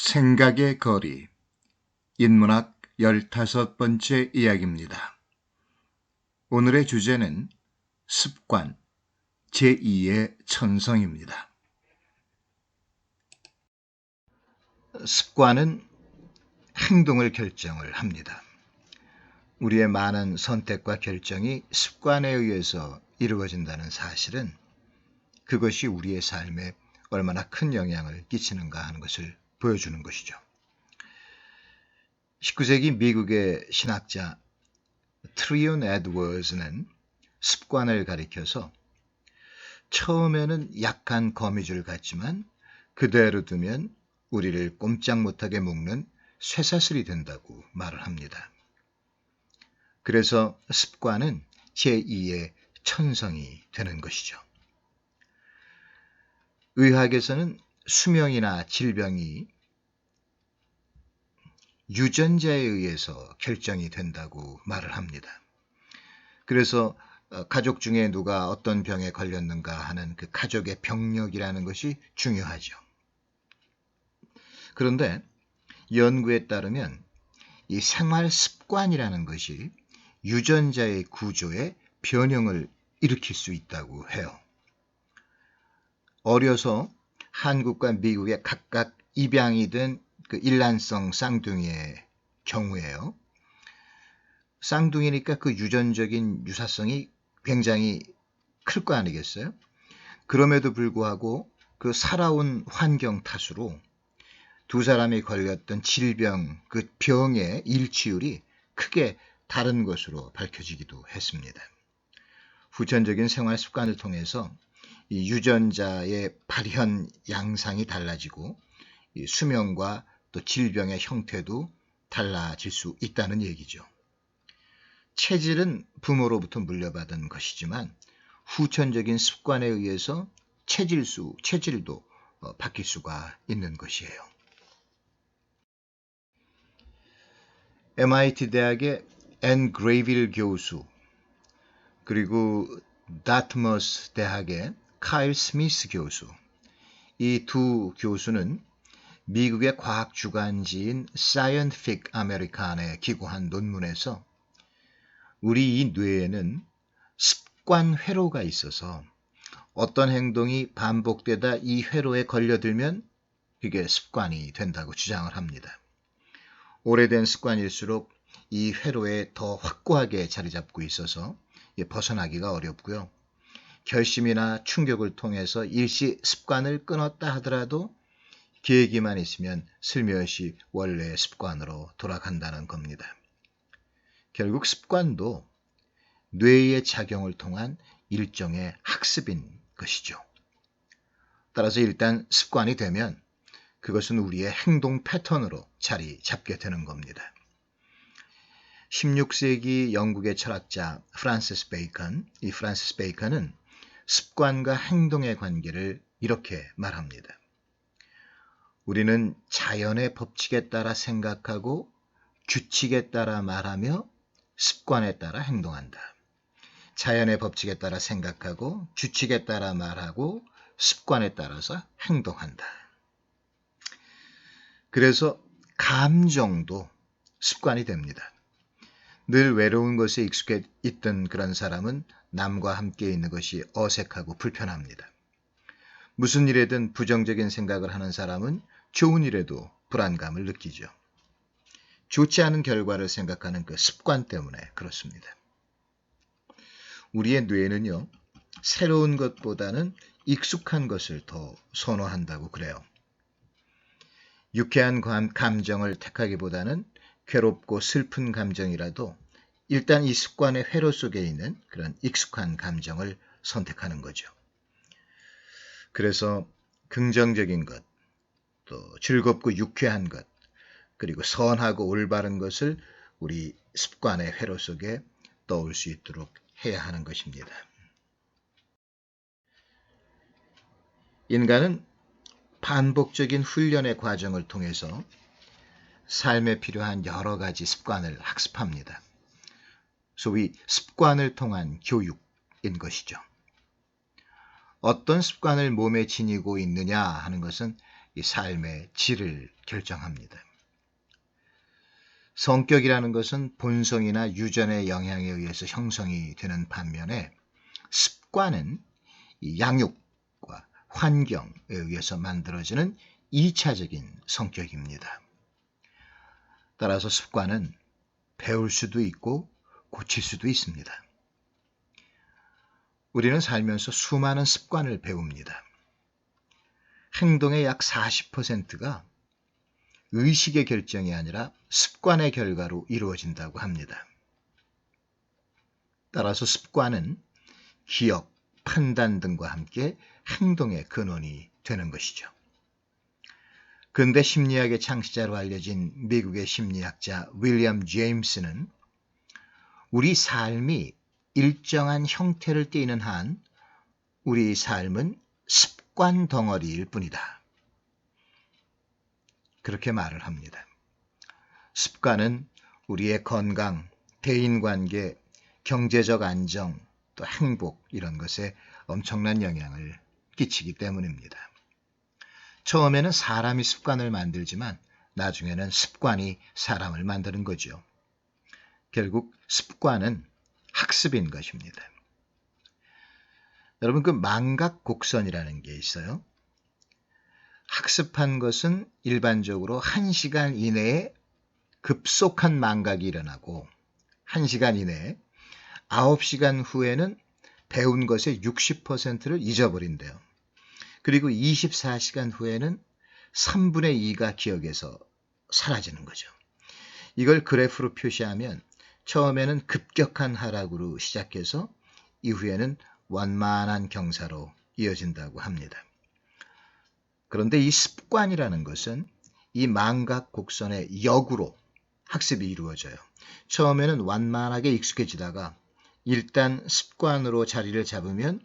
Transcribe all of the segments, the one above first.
생각의 거리, 인문학 15번째 이야기입니다. 오늘의 주제는 습관, 제2의 천성입니다. 습관은 행동을 결정을 합니다. 우리의 많은 선택과 결정이 습관에 의해서 이루어진다는 사실은 그것이 우리의 삶에 얼마나 큰 영향을 끼치는가 하는 것을 보여주는 것이죠. 19세기 미국의 신학자 트리온 에드워즈는 습관을 가리켜서 처음에는 약한 거미줄 같지만 그대로 두면 우리를 꼼짝 못하게 묶는 쇠사슬이 된다고 말을 합니다. 그래서 습관은 제2의 천성이 되는 것이죠. 의학에서는 수명이나 질병이 유전자에 의해서 결정이 된다고 말을 합니다. 그래서 가족 중에 누가 어떤 병에 걸렸는가 하는 그 가족의 병력이라는 것이 중요하죠. 그런데 연구에 따르면 이 생활 습관이라는 것이 유전자의 구조에 변형을 일으킬 수 있다고 해요. 어려서 한국과 미국에 각각 입양이 된 그 일란성 쌍둥이의 경우에요. 쌍둥이니까 그 유전적인 유사성이 굉장히 클 거 아니겠어요? 그럼에도 불구하고 그 살아온 환경 탓으로 두 사람이 걸렸던 질병, 그 병의 일치율이 크게 다른 것으로 밝혀지기도 했습니다. 후천적인 생활 습관을 통해서 이 유전자의 발현 양상이 달라지고 이 수명과 또 질병의 형태도 달라질 수 있다는 얘기죠. 체질은 부모로부터 물려받은 것이지만 후천적인 습관에 의해서 체질도 바뀔 수가 있는 것이에요. MIT 대학의 앤 그레이빌 교수 그리고 다트머스 대학의 카일 스미스 교수, 이 두 교수는 미국의 과학 주간지인 Scientific American에 기고한 논문에서 우리 이 뇌에는 습관 회로가 있어서 어떤 행동이 반복되다 이 회로에 걸려들면 그게 습관이 된다고 주장을 합니다. 오래된 습관일수록 이 회로에 더 확고하게 자리 잡고 있어서 벗어나기가 어렵고요. 결심이나 충격을 통해서 일시 습관을 끊었다 하더라도 계기만 있으면 슬며시 원래의 습관으로 돌아간다는 겁니다. 결국 습관도 뇌의 작용을 통한 일종의 학습인 것이죠. 따라서 일단 습관이 되면 그것은 우리의 행동 패턴으로 자리 잡게 되는 겁니다. 16세기 영국의 철학자 프란시스 베이컨, 이 프란시스 베이컨은 습관과 행동의 관계를 이렇게 말합니다. 우리는 자연의 법칙에 따라 생각하고 규칙에 따라 말하며 습관에 따라 행동한다. 자연의 법칙에 따라 생각하고 규칙에 따라 말하고 습관에 따라서 행동한다. 그래서 감정도 습관이 됩니다. 늘 외로운 것에 익숙해 있던 그런 사람은 남과 함께 있는 것이 어색하고 불편합니다. 무슨 일에든 부정적인 생각을 하는 사람은 좋은 일에도 불안감을 느끼죠. 좋지 않은 결과를 생각하는 그 습관 때문에 그렇습니다. 우리의 뇌는요, 새로운 것보다는 익숙한 것을 더 선호한다고 그래요. 유쾌한 감정을 택하기보다는 괴롭고 슬픈 감정이라도 일단 이 습관의 회로 속에 있는 그런 익숙한 감정을 선택하는 거죠. 그래서 긍정적인 것, 또 즐겁고 유쾌한 것, 그리고 선하고 올바른 것을 우리 습관의 회로 속에 떠올 수 있도록 해야 하는 것입니다. 인간은 반복적인 훈련의 과정을 통해서 삶에 필요한 여러 가지 습관을 학습합니다. 소위 습관을 통한 교육인 것이죠. 어떤 습관을 몸에 지니고 있느냐 하는 것은 이 삶의 질을 결정합니다. 성격이라는 것은 본성이나 유전의 영향에 의해서 형성이 되는 반면에 습관은 이 양육과 환경에 의해서 만들어지는 2차적인 성격입니다. 따라서 습관은 배울 수도 있고 고칠 수도 있습니다. 우리는 살면서 수많은 습관을 배웁니다. 행동의 약 40%가 의식의 결정이 아니라 습관의 결과로 이루어진다고 합니다. 따라서 습관은 기억, 판단 등과 함께 행동의 근원이 되는 것이죠. 근대 심리학의 창시자로 알려진 미국의 심리학자 윌리엄 제임스는 우리 삶이 일정한 형태를 띠는 한 우리 삶은 습관 덩어리일 뿐이다. 그렇게 말을 합니다. 습관은 우리의 건강, 대인관계, 경제적 안정, 또 행복 이런 것에 엄청난 영향을 끼치기 때문입니다. 처음에는 사람이 습관을 만들지만 나중에는 습관이 사람을 만드는 거죠. 결국 습관은 학습인 것입니다. 여러분, 그 망각곡선이라는 게 있어요. 학습한 것은 일반적으로 1시간 이내에 급속한 망각이 일어나고 1시간 이내에 9시간 후에는 배운 것의 60%를 잊어버린대요. 그리고 24시간 후에는 3분의 2가 기억에서 사라지는 거죠. 이걸 그래프로 표시하면 처음에는 급격한 하락으로 시작해서 이후에는 완만한 경사로 이어진다고 합니다. 그런데 이 습관이라는 것은 이 망각 곡선의 역으로 학습이 이루어져요. 처음에는 완만하게 익숙해지다가 일단 습관으로 자리를 잡으면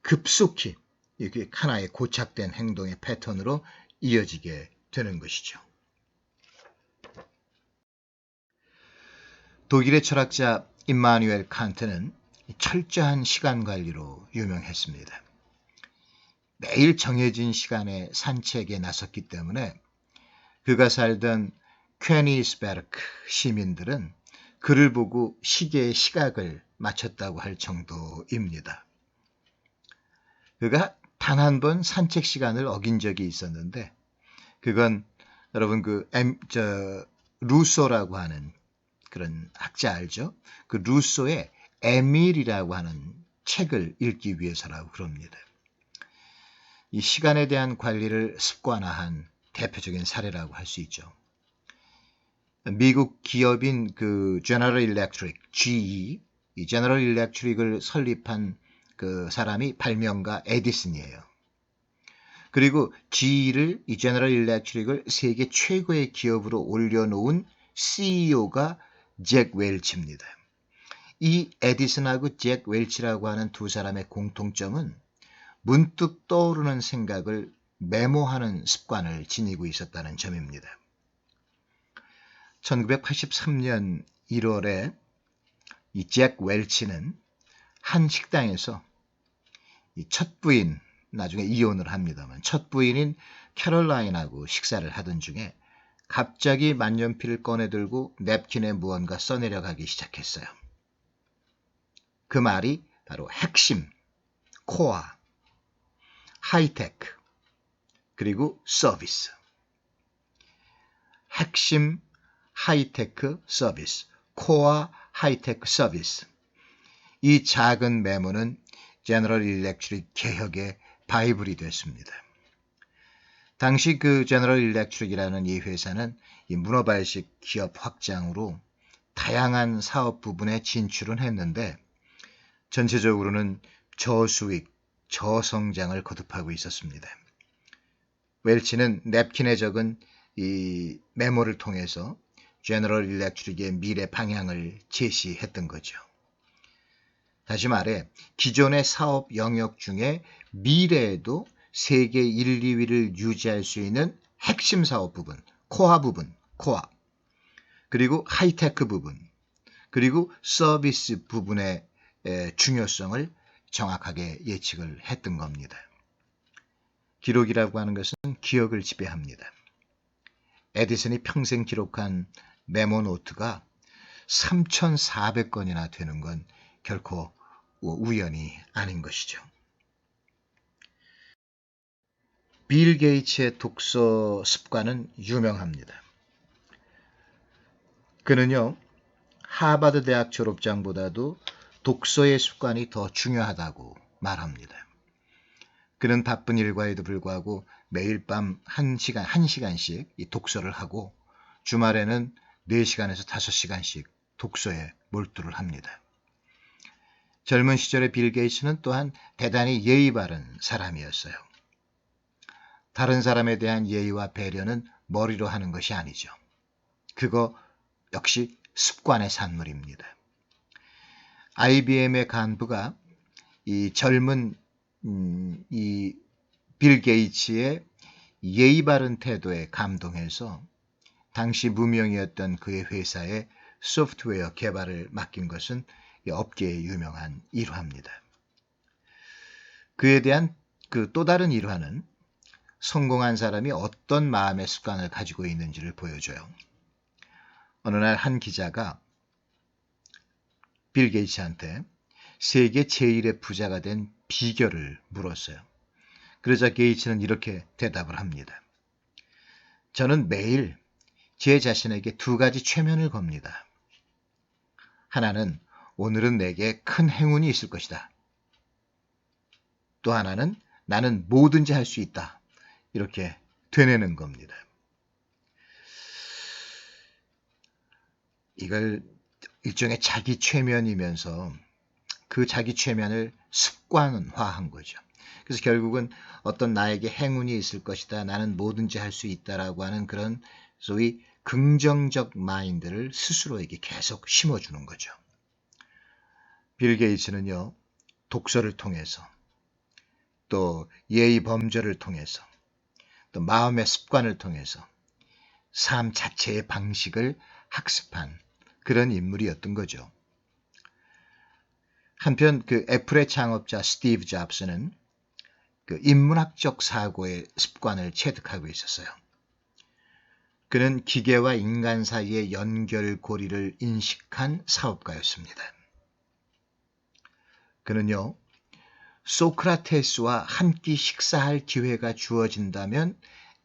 급속히 이렇게 하나의 고착된 행동의 패턴으로 이어지게 되는 것이죠. 독일의 철학자 임마누엘 칸트는 철저한 시간 관리로 유명했습니다. 매일 정해진 시간에 산책에 나섰기 때문에 그가 살던 퀘니스베르크 시민들은 그를 보고 시계의 시각을 맞췄다고 할 정도입니다. 그가 단 한 번 산책 시간을 어긴 적이 있었는데 그건 여러분 루소라고 하는 그런 학자 알죠? 그 루소의 에밀이라고 하는 책을 읽기 위해서라고 그럽니다. 이 시간에 대한 관리를 습관화한 대표적인 사례라고 할 수 있죠. 미국 기업인 그 제너럴 일렉트릭 GE, 이 제너럴 일렉트릭을 설립한 그 사람이 발명가 에디슨이에요. 그리고 GE를 이 제너럴 일렉트릭을 세계 최고의 기업으로 올려놓은 CEO가 잭 웰치입니다. 이 에디슨하고 잭 웰치라고 하는 두 사람의 공통점은 문득 떠오르는 생각을 메모하는 습관을 지니고 있었다는 점입니다. 1983년 1월에 이 잭 웰치는 한 식당에서 이 첫 부인, 나중에 이혼을 합니다만 첫 부인인 캐롤라인하고 식사를 하던 중에 갑자기 만년필을 꺼내들고 냅킨에 무언가 써내려가기 시작했어요. 그 말이 바로 핵심, 코어, 하이테크, 그리고 서비스. 핵심, 하이테크, 서비스, 코어, 하이테크, 서비스. 이 작은 메모는 제너럴 일렉트릭 개혁의 바이블이 됐습니다. 당시 그 제너럴 일렉트릭이라는 이 회사는 이 문어발식 기업 확장으로 다양한 사업 부분에 진출은 했는데 전체적으로는 저수익, 저성장을 거듭하고 있었습니다. 웰치는 냅킨에 적은 이 메모를 통해서 제너럴 일렉트릭의 미래 방향을 제시했던 거죠. 다시 말해 기존의 사업 영역 중에 미래에도 세계 1, 2위를 유지할 수 있는 핵심 사업 부분, 코어 부분, 코어, 그리고 하이테크 부분, 그리고 서비스 부분의 중요성을 정확하게 예측을 했던 겁니다. 기록이라고 하는 것은 기억을 지배합니다. 에디슨이 평생 기록한 메모 노트가 3,400건이나 되는 건 결코 우연이 아닌 것이죠. 빌 게이츠의 독서 습관은 유명합니다. 그는요, 하버드 대학 졸업장보다도 독서의 습관이 더 중요하다고 말합니다. 그는 바쁜 일과에도 불구하고 매일 밤 1시간씩 이 독서를 하고 주말에는 4시간에서 5시간씩 독서에 몰두를 합니다. 젊은 시절의 빌 게이츠는 또한 대단히 예의 바른 사람이었어요. 다른 사람에 대한 예의와 배려는 머리로 하는 것이 아니죠. 그거 역시 습관의 산물입니다. IBM의 간부가 이 젊은 이 빌 게이츠의 예의 바른 태도에 감동해서 당시 무명이었던 그의 회사에 소프트웨어 개발을 맡긴 것은 업계의 유명한 일화입니다. 그에 대한 그 또 다른 일화는 성공한 사람이 어떤 마음의 습관을 가지고 있는지를 보여줘요. 어느 날 한 기자가 빌 게이츠한테 세계 제1의 부자가 된 비결을 물었어요. 그러자 게이츠는 이렇게 대답을 합니다. 저는 매일 제 자신에게 2가지 최면을 겁니다. 하나는 오늘은 내게 큰 행운이 있을 것이다. 또 하나는 나는 뭐든지 할 수 있다. 이렇게 되뇌는 겁니다. 이걸 일종의 자기 최면이면서 그 자기 최면을 습관화한 거죠. 그래서 결국은 어떤 나에게 행운이 있을 것이다. 나는 뭐든지 할 수 있다라고 하는 그런 소위 긍정적 마인드를 스스로에게 계속 심어주는 거죠. 빌 게이츠는요, 독서를 통해서 또 예의 범절을 통해서 또 마음의 습관을 통해서 삶 자체의 방식을 학습한 그런 인물이었던 거죠. 한편 그 애플의 창업자 스티브 잡스는 그 인문학적 사고의 습관을 체득하고 있었어요. 그는 기계와 인간 사이의 연결고리를 인식한 사업가였습니다. 그는요, 소크라테스와 한 끼 식사할 기회가 주어진다면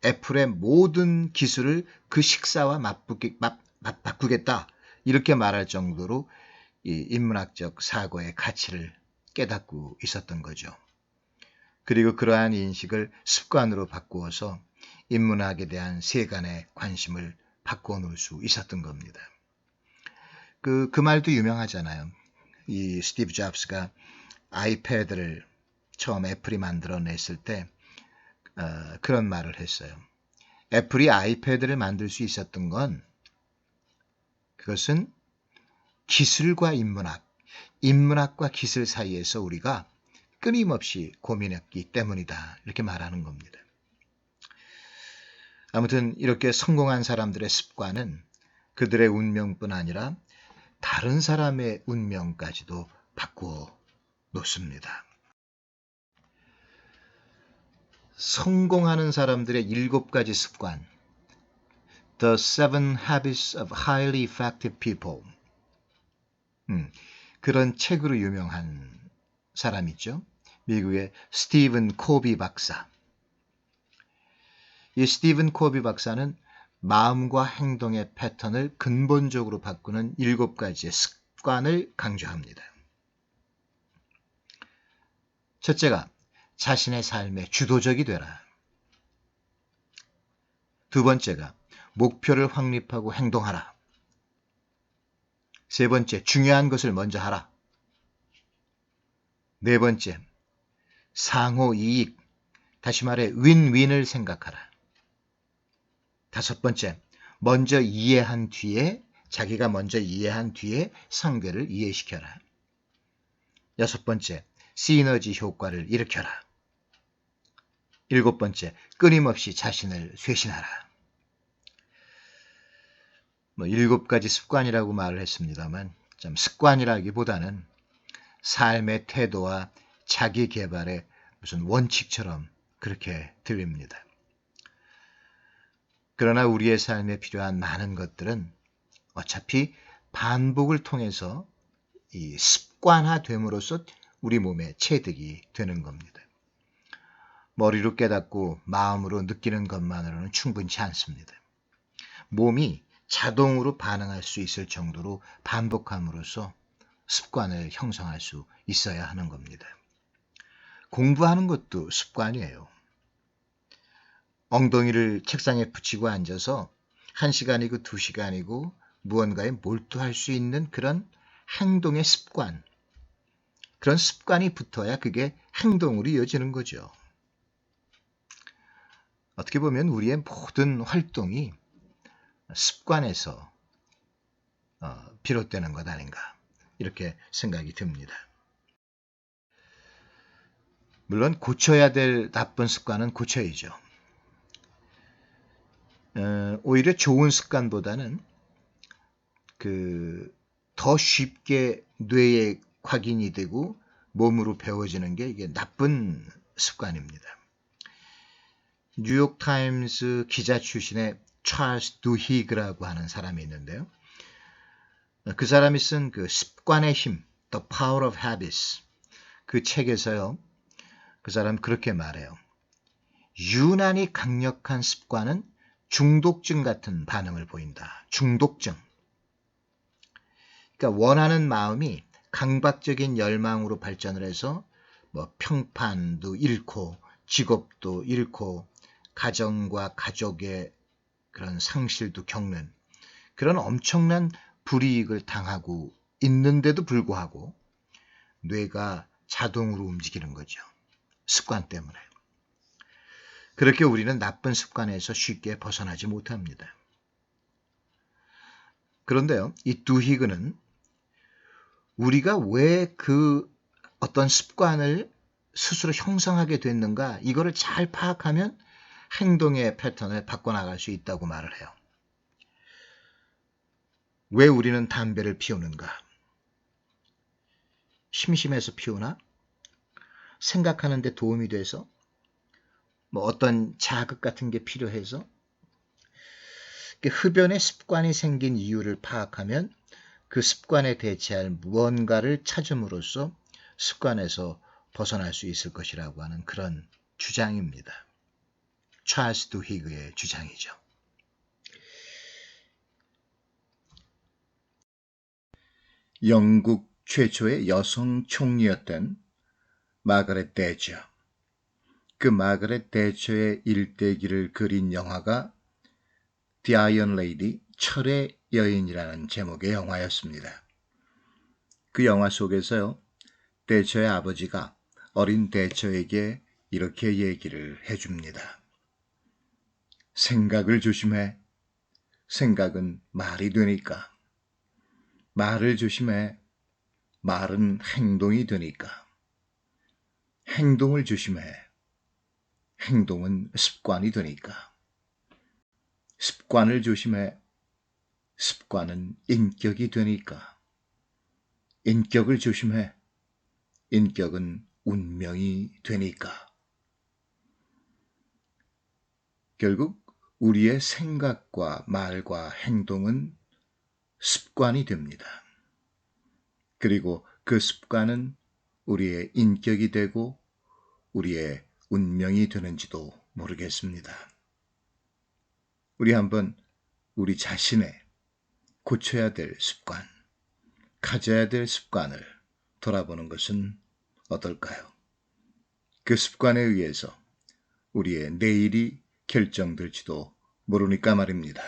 애플의 모든 기술을 그 식사와 바꾸겠다 이렇게 말할 정도로 이 인문학적 사고의 가치를 깨닫고 있었던 거죠. 그리고 그러한 인식을 습관으로 바꾸어서 인문학에 대한 세간의 관심을 바꾸어 놓을 수 있었던 겁니다. 그 말도 유명하잖아요. 이 스티브 잡스가 아이패드를 처음 애플이 만들어냈을 때 그런 말을 했어요. 애플이 아이패드를 만들 수 있었던 건 그것은 기술과 인문학과 기술 사이에서 우리가 끊임없이 고민했기 때문이다. 이렇게 말하는 겁니다. 아무튼 이렇게 성공한 사람들의 습관은 그들의 운명뿐 아니라 다른 사람의 운명까지도 바꾸어 놓습니다. 성공하는 사람들의 7가지 습관, The 7 Habits of Highly Effective People. 그런 책으로 유명한 사람 있죠. 미국의 스티븐 코비 박사. 이 스티븐 코비 박사는 마음과 행동의 패턴을 근본적으로 바꾸는 7가지의 습관을 강조합니다. 첫째가 자신의 삶에 주도적이 되라. 두 번째가 목표를 확립하고 행동하라. 세 번째, 중요한 것을 먼저 하라. 네 번째, 상호 이익, 다시 말해 윈윈을 생각하라. 다섯 번째, 자기가 먼저 이해한 뒤에 상대를 이해시켜라. 여섯 번째, 시너지 효과를 일으켜라. 일곱 번째, 끊임없이 자신을 쇄신하라. 7가지 습관이라고 말을 했습니다만 좀 습관이라기보다는 삶의 태도와 자기 개발의 무슨 원칙처럼 그렇게 들립니다. 그러나 우리의 삶에 필요한 많은 것들은 어차피 반복을 통해서 이 습관화됨으로써 우리 몸에 체득이 되는 겁니다. 머리로 깨닫고 마음으로 느끼는 것만으로는 충분치 않습니다. 몸이 자동으로 반응할 수 있을 정도로 반복함으로써 습관을 형성할 수 있어야 하는 겁니다. 공부하는 것도 습관이에요. 엉덩이를 책상에 붙이고 앉아서 1시간이고 2시간이고 무언가에 몰두할 수 있는 그런 행동의 습관, 그런 습관이 붙어야 그게 행동으로 이어지는 거죠. 어떻게 보면 우리의 모든 활동이 습관에서 비롯되는 것 아닌가 이렇게 생각이 듭니다. 물론 고쳐야 될 나쁜 습관은 고쳐야죠. 오히려 좋은 습관보다는 더 쉽게 뇌에 각인이 되고 몸으로 배워지는 게 이게 나쁜 습관입니다. 뉴욕타임스 기자 출신의 찰스 두히그라고 하는 사람이 있는데요. 그 사람이 쓴 그 습관의 힘, The Power of Habits, 그 책에서요. 그 사람 그렇게 말해요. 유난히 강력한 습관은 중독증 같은 반응을 보인다. 중독증. 그러니까 원하는 마음이 강박적인 열망으로 발전을 해서 평판도 잃고 직업도 잃고 가정과 가족의 그런 상실도 겪는 그런 엄청난 불이익을 당하고 있는데도 불구하고 뇌가 자동으로 움직이는 거죠. 습관 때문에. 그렇게 우리는 나쁜 습관에서 쉽게 벗어나지 못합니다. 그런데요, 이 두히그는 우리가 왜 어떤 습관을 스스로 형성하게 됐는가 이거를 잘 파악하면 행동의 패턴을 바꿔나갈 수 있다고 말을 해요. 왜 우리는 담배를 피우는가? 심심해서 피우나? 생각하는 데 도움이 돼서? 어떤 자극 같은 게 필요해서? 흡연의 습관이 생긴 이유를 파악하면 그 습관에 대체할 무언가를 찾음으로써 습관에서 벗어날 수 있을 것이라고 하는 그런 주장입니다. 찰스 두히그의 주장이죠. 영국 최초의 여성 총리였던 마거렛 대처. 그 마거렛 대처의 일대기를 그린 영화가 The Iron Lady, 철의 여인이라는 제목의 영화였습니다. 그 영화 속에서요, 대처의 아버지가 어린 대처에게 이렇게 얘기를 해줍니다. 생각을 조심해. 생각은 말이 되니까. 말을 조심해. 말은 행동이 되니까. 행동을 조심해. 행동은 습관이 되니까. 습관을 조심해. 습관은 인격이 되니까. 인격을 조심해. 인격은 운명이 되니까. 결국 우리의 생각과 말과 행동은 습관이 됩니다. 그리고 그 습관은 우리의 인격이 되고 우리의 운명이 되는지도 모르겠습니다. 우리 한번 우리 자신의 고쳐야 될 습관, 가져야 될 습관을 돌아보는 것은 어떨까요? 그 습관에 의해서 우리의 내일이 결정될지도 모르니까 말입니다.